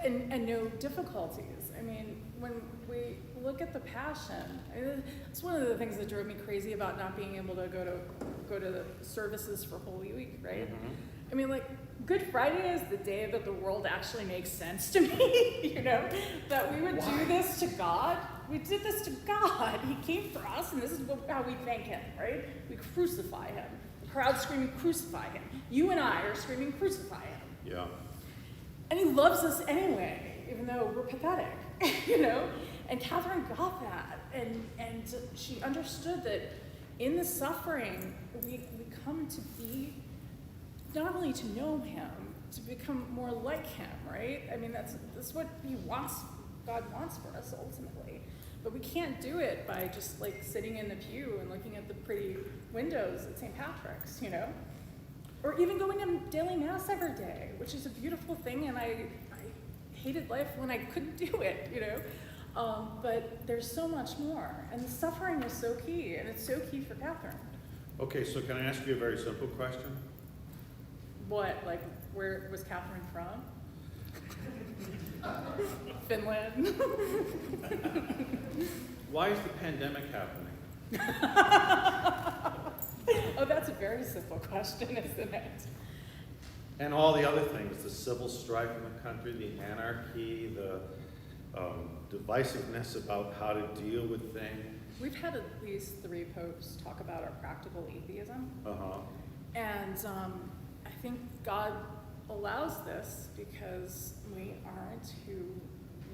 and no difficulties. I mean, when we look at the Passion, it's one of the things that drove me crazy about not being able to go to the services for Holy Week, right? Mhm. I mean, like, Good Friday is the day that the world actually makes sense to me, that we would do this to God. We did this to God. He came for us, and this is how we thank him, right? We crucify him. The crowd's screaming, crucify him. You and I are screaming, crucify him. Yeah. And he loves us anyway, even though we're pathetic, And Kathryn got that, and she understood that in the suffering, we come to be, not only to know him, to become more like him, right? I mean, that's what God wants for us ultimately. But we can't do it by just like sitting in the pew and looking at the pretty windows at St. Patrick's, Or even going to daily mass every day, which is a beautiful thing, and I hated life when I couldn't do it, But there's so much more, and the suffering is so key, and it's so key for Kathryn. Okay, so can I ask you a very simple question? What, like, where was Kathryn from? Finland. Why is the pandemic happening? Oh, that's a very simple question, isn't it? And all the other things, the civil strife in the country, the anarchy, the divisiveness about how to deal with things. We've had at least 3 popes talk about our practical atheism. Uh-huh. And I think God allows this because we aren't who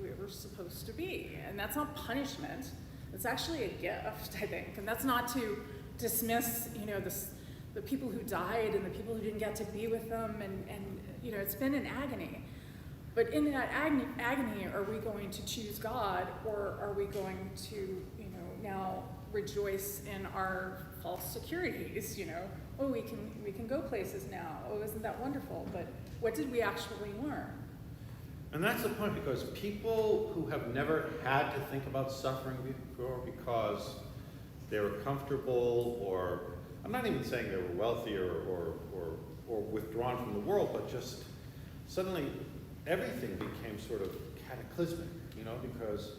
we were supposed to be. And that's not punishment. It's actually a gift, I think. And that's not to dismiss, the people who died and the people who didn't get to be with them. And it's been an agony. But in that agony, are we going to choose God, or are we going to, now rejoice in our false securities? Oh, we can go places now. Oh, isn't that wonderful? But what did we actually learn? And that's the point, because people who have never had to think about suffering before because they were comfortable, or I'm not even saying they were wealthy or withdrawn from the world, but just suddenly everything became sort of cataclysmic, because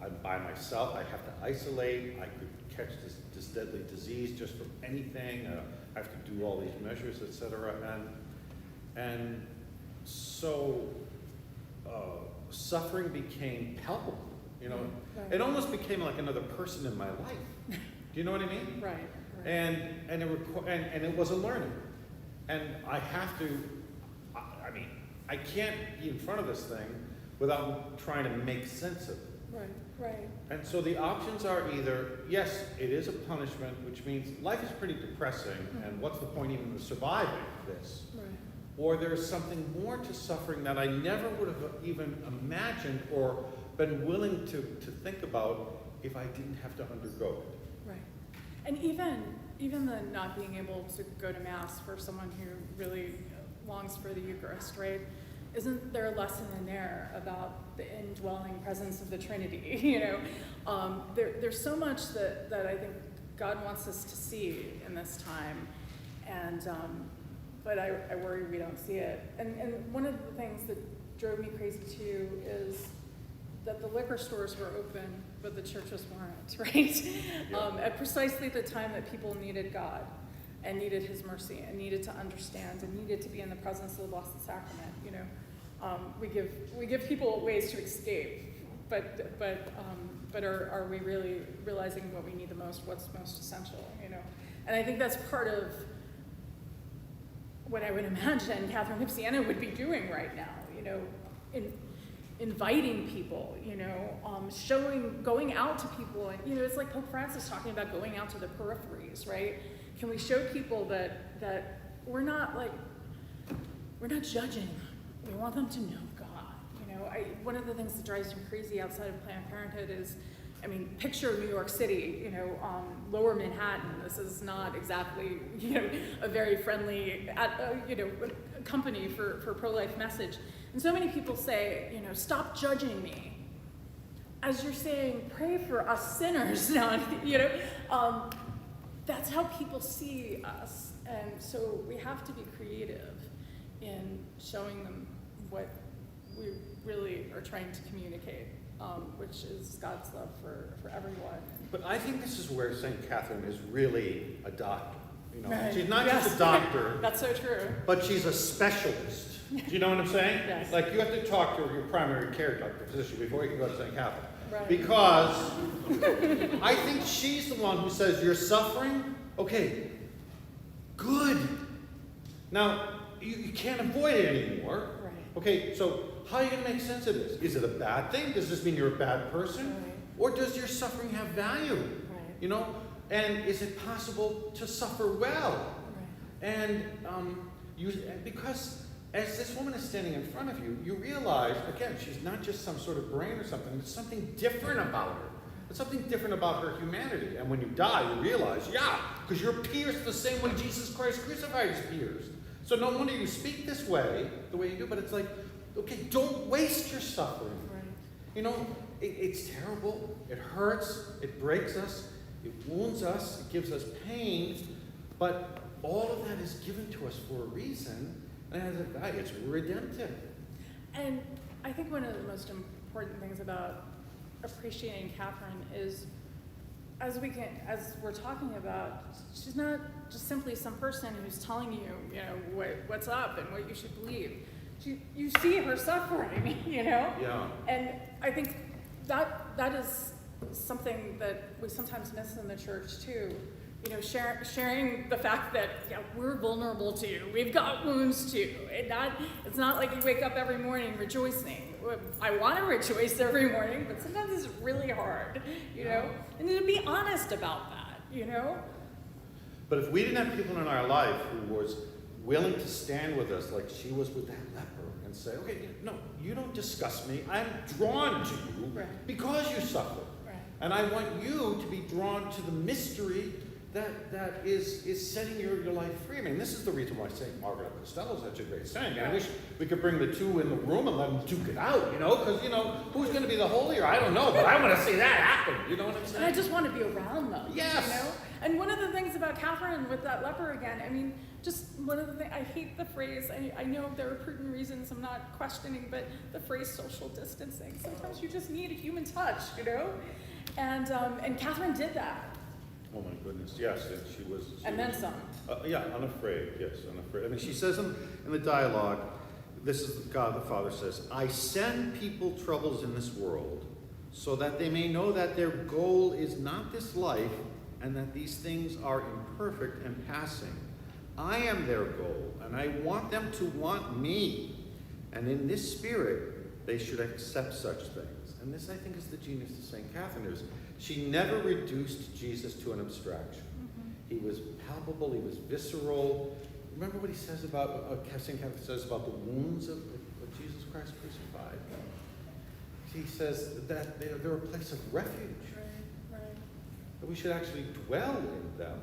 I'm by myself, I have to isolate, I could catch this deadly disease just from anything, I have to do all these measures, etc. And so suffering became palpable, Right. It almost became like another person in my life. Do you know what I mean? Right. And it was a learning. And I have to, I can't be in front of this thing without trying to make sense of it. Right. And so the options are either, yes, it is a punishment, which means life is pretty depressing, and what's the point even of surviving this? Right. Or there's something more to suffering that I never would have even imagined or been willing to think about if I didn't have to undergo it. Right. And even the not being able to go to Mass for someone who really longs for the Eucharist, right? Isn't there a lesson in there about the indwelling presence of the Trinity? There's so much that I think God wants us to see in this time, and but I worry we don't see it. And one of the things that drove me crazy too is that the liquor stores were open, but the churches weren't, right? Yeah. At precisely the time that people needed God and needed his mercy and needed to understand and needed to be in the presence of the Blessed Sacrament, we give people ways to escape, but are we really realizing what we need the most, what's most essential, And I think that's part of what I would imagine Kathryn of Siena would be doing right now, inviting people, going out to people, and it's like Pope Francis talking about going out to the peripheries, right? Can we show people that we're not judging? We want them to know God. One of the things that drives me crazy outside of Planned Parenthood is, picture New York City, Lower Manhattan. This is not exactly, a very friendly, company for pro-life message. And so many people say, stop judging me. As you're saying, pray for us sinners now, that's how people see us. And so we have to be creative in showing them what we really are trying to communicate, which is God's love for everyone. But I think this is where St. Kathryn is really a doctor. You know, Right. she's not Yes. just a doctor, That's so true. but she's a specialist. Do you know what I'm saying? Yes. Like you have to talk to your primary care doctor, physician, before you can go to St. Catherine. Right. Because I think she's the one who says, you're suffering? Okay, good. Now, you can't avoid it anymore. Right. Okay, so how are you going to make sense of this? Is it a bad thing? Does this mean you're a bad person? Right. Or does your suffering have value? Right. You know? And is it possible to suffer well? Right. And because as this woman is standing in front of you, you realize, again, she's not just some sort of brain or something. There's something different about her. There's something different about her humanity. And when you die, you realize, yeah, because you're pierced the same way Jesus Christ crucified is pierced. So no wonder you speak this way, the way you do, but it's like, okay, don't waste your suffering. Right. You know, it's terrible. It hurts. It breaks us. It wounds us. It gives us pain. But all of that is given to us for a reason. And as a guy, it's redemptive. And I think one of the most important things about appreciating Kathryn is, as we're talking about, she's not just simply some person who's telling you, what's up and what you should believe. You see her suffering, Yeah. And I think that is something that we sometimes miss in the church too. Sharing the fact that we're vulnerable too. We've got wounds too. It's not like you wake up every morning rejoicing. I want to rejoice every morning, but sometimes it's really hard, And to be honest about that, But if we didn't have people in our life who was willing to stand with us like she was with that leper and say, okay, no, you don't disgust me. I'm drawn to you Right. because you suffer. Right. And I want you to be drawn to the mystery that is setting your life free. I mean, this is the reason why St. Margaret of Costello is such a great saint. And I wish we could bring the two in the room and let them duke it out, because, who's going to be the holier? I don't know, but I want to see that happen. You know what I'm saying? And I just want to be around them. Yes. And one of the things about Kathryn with that leper again, just one of the things, I hate the phrase, I know there are prudent reasons, I'm not questioning, but the phrase social distancing. Sometimes you just need a human touch, And Kathryn did that. Oh my goodness, yes, and she was. And then some. Unafraid, yes, unafraid. I mean, she says in the dialogue, this is God the Father says, I send people troubles in this world so that they may know that their goal is not this life and that these things are imperfect and passing. I am their goal, and I want them to want me. And in this spirit, they should accept such things. And this, I think, is the genius of St. Catherine. She never reduced Jesus to an abstraction. Mm-hmm. He was palpable, he was visceral. Remember what he says about, St. Catherine says about the wounds of Jesus Christ crucified? He says that they're a place of refuge. Right. That we should actually dwell in them.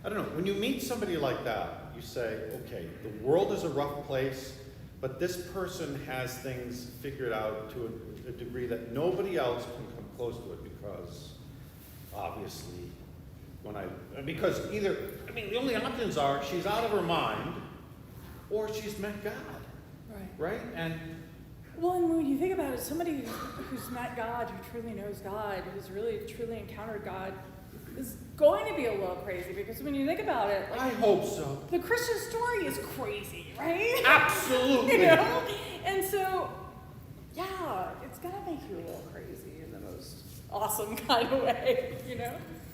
I don't know, when you meet somebody like that, you say, okay, the world is a rough place, but this person has things figured out to a degree that nobody else can come close to it, because obviously the only options are she's out of her mind or she's met God. Right? And when you think about it, somebody who's met God, who truly knows God, who's really truly encountered God, is going to be a little crazy, because when you think about it, I hope so. The Christian story is crazy, right? Absolutely. And so, yeah, it's gonna make you a little crazy in the most awesome kind of way,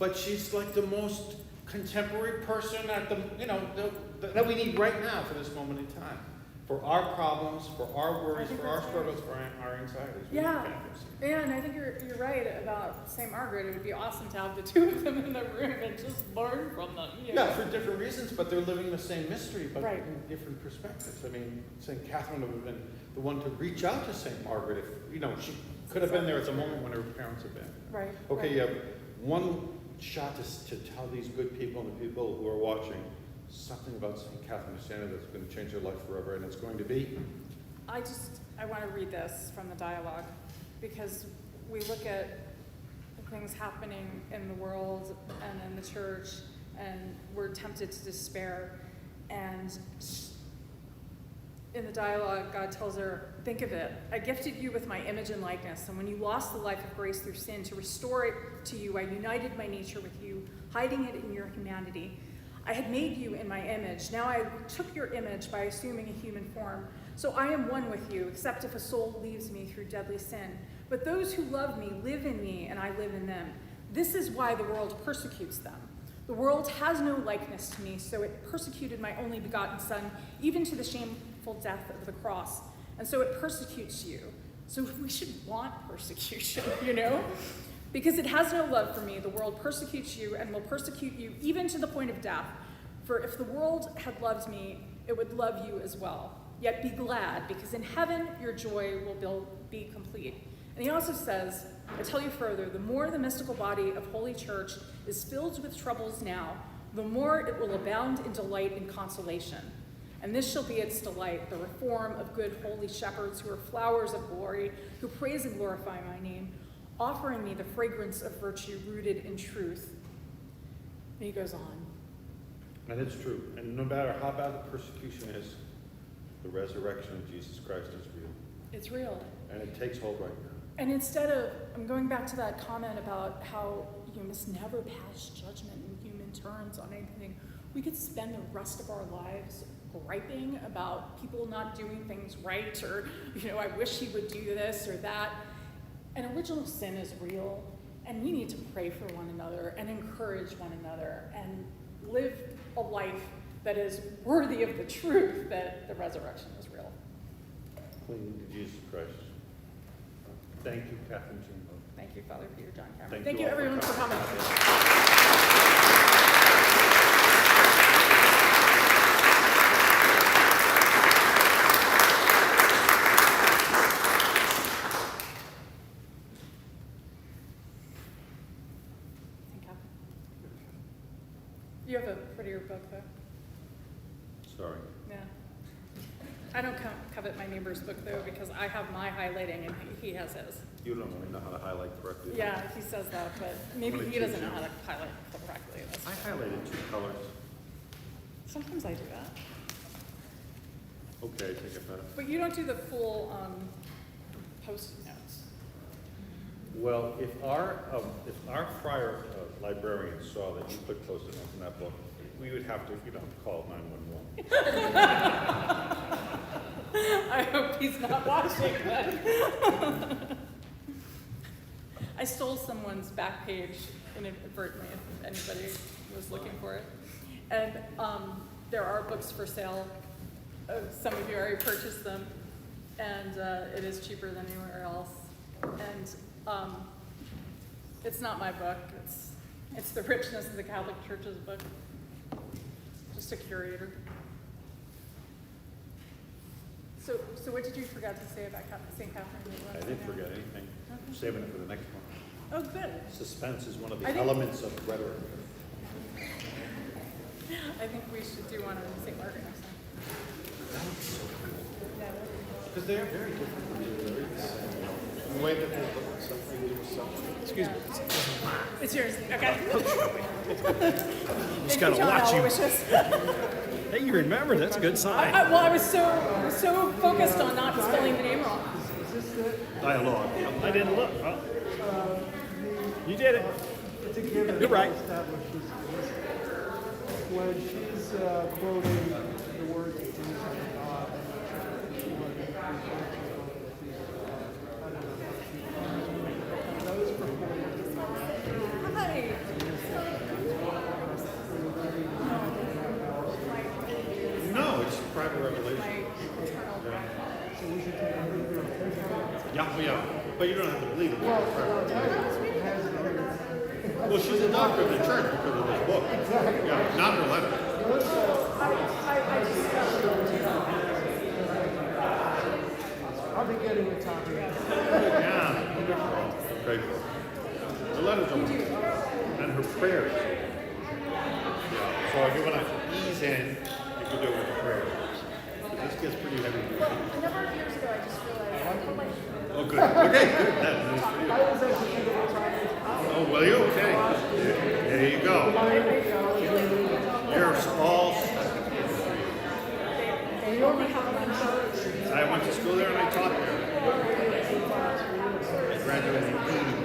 But she's like the most contemporary person at that we need right now for this moment in time. For our problems, for our worries, for our struggles, for our anxieties. Yeah, and I think you're right about St. Margaret. It would be awesome to have the two of them in the room and just learn from them. Yeah, for different reasons, but they're living the same mystery, but Right. in different perspectives. I mean, St. Catherine would have been the one to reach out to St. Margaret if, she could have been there at the moment when her parents had been. Right. Okay, right. you have one shot to tell these good people and the people who are watching something about St. Catherine of Siena that's going to change their life forever, and it's going to be? I want to read this from the dialogue, because we look at things happening in the world and in the church, and we're tempted to despair. And in the dialogue, God tells her, think of it. I gifted you with my image and likeness, and when you lost the life of grace through sin, to restore it to you, I united my nature with you, hiding it in your humanity. I had made you in my image. Now I took your image by assuming a human form. So I am one with you, except if a soul leaves me through deadly sin. But those who love me live in me, and I live in them. This is why the world persecutes them. The world has no likeness to me, so it persecuted my only begotten Son, even to the shameful death of the cross. And so it persecutes you. So we should want persecution, Because it has no love for me, the world persecutes you and will persecute you even to the point of death. For if the world had loved me, it would love you as well. Yet be glad, because in heaven your joy will be complete. And he also says, I tell you further, the more the mystical body of Holy Church is filled with troubles now, the more it will abound in delight and consolation. And this shall be its delight, the reform of good holy shepherds who are flowers of glory, who praise and glorify my name, offering me the fragrance of virtue rooted in truth. And he goes on. And it's true. And no matter how bad the persecution is, the resurrection of Jesus Christ is real. It's real. And it takes hold right now. And instead of, I'm going back to that comment about how you must never pass judgment in human terms on anything, we could spend the rest of our lives griping about people not doing things right, or, I wish he would do this or that. And original sin is real, and we need to pray for one another and encourage one another and live a life that is worthy of the truth that the resurrection is real. Clinging to Jesus Christ. Thank you, Kathryn Jean Lopez. Thank you, Father Peter John Cameron. Thank you you all for everyone for coming. You have a prettier book, though. Sorry. Yeah. I don't covet my neighbor's book, though, because I have my highlighting and he has his. You don't really know how to highlight correctly. Yeah, he says that, but maybe What a he doesn't know teacher. how to highlight correctly. That's I highlighted 2 colors. Sometimes I do that. Okay, take it better. But you don't do the full post-it notes. Well, if our prior librarian saw that you put post-it notes in that book, we would have to, call 911. I hope he's not watching that. I stole someone's back page inadvertently, if anybody was looking for it. And there are books for sale. Some of you already purchased them, and it is cheaper than anywhere else. And it's not my book. It's the richness of the Catholic Church's book. Just a curator. So what did you forget to say about St. Catherine? I didn't forget anything. I'm saving it for the next one. Oh, good. Suspense is one of the I think- elements of rhetoric. I think we should do one on St. Margaret next time. Yeah, that'd be cool. Because they're very different from the other. The way that they look at something, do something. Excuse me. It's yours. Okay. Just gotta watch you. Hey, you remember? That's a good sign. Well, I was so focused on not spelling the name wrong. Dialogue. I didn't look. Well, you did it. It's a given. You're right. Establishes when she's quoting the words of Jesus and God, those performances. Hi. No, it's private revelation. My eternal brother. So we should take a look at Yeah. But you don't have to believe it. it. Has it here. Well, she's a doctor of the church because of this book. Yeah, not her letter. I'll be getting a copy. Yeah, wonderful. Great book. The letters are wonderful. And her prayers. Yeah. So if you want to ease in, you can do it with the prayer. This gets pretty heavy. A number of years ago, I just realized. Oh, good. Okay, good. That news for you. I was actually thinking of trying to. Oh, well, you okay? There you go. You're all. And you only have one church. I went to school there and I taught there. I graduated in 80.